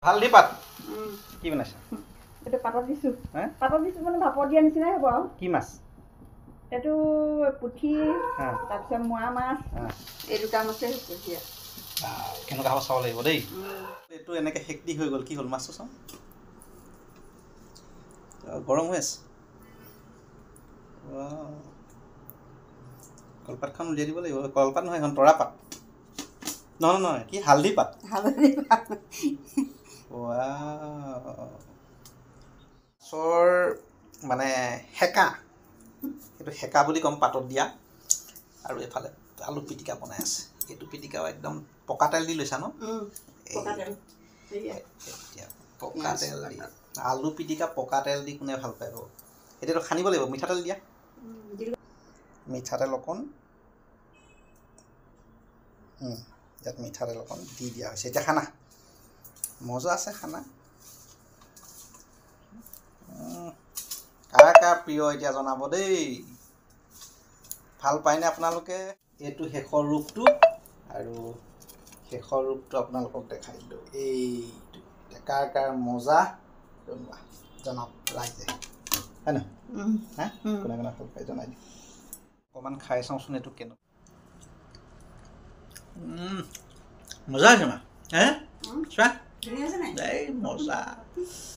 হালধি পাত কি বনাইছা? এইটো পাতত দিছোঁ। হে পাতত দিছোঁ মানে ভাপত দিয়া নিচিনাই হ'ব আৰু। কি মাছ? এইটো পুঠি, তাৰপিছত মোৱা মাছ, এই দুটা মাছেই দিয়া। কেনেকুৱা হ'ব চাব লাগিব দেই। এইটো এনেকৈ সেক দি হৈ গ'ল। কি হ'ল মাছটো চাওঁ। গৰম হৈ আছে। কলপাতখন উলিয়াই দিব লাগিব। কলপাত নহয়, এখন তৰা পাত। নহয় নহয়, কি হালধি পাত? হালধি পাত। মাছৰ মানে সেকা, সেইটো সেকা বুলি ক'ম, পাতত দিয়া। আৰু এফালে আলু পিটিকা বনাই আছে। এইটো পিটিকাও একদম পকা তেল দি লৈছা ন? পকা তেল। পকা তেল দি আলু পিটিকা পকা তেল দি কোনে ভাল পায় বাৰু? এতিয়াতো সানিব লাগিব। মিঠাতেল দিয়া। মিঠাতেল অকণ, ইয়াত মিঠাতেল অকণ দি দিয়া হৈছে। এতিয়া খানা মজা আছে। খানা কাৰ কাৰ প্ৰিয় এতিয়া জনাব দেই। ভাল পায়নে আপোনালোকে? এইটো শেষৰ ৰূপটো, আৰু শেষৰ ৰূপটো আপোনালোকক দেখাই দিলোঁ। এইটো কাৰ কাৰ মজা জনাওক ৰাইজে, হয় নহয়? কোনে কোনে ভাল পায় জনাই দিম। অকণমান খাই চাওঁচোন এইটো কেনেকুৱা। মজা হৈছে মা। হে চোৱা, এই মজা।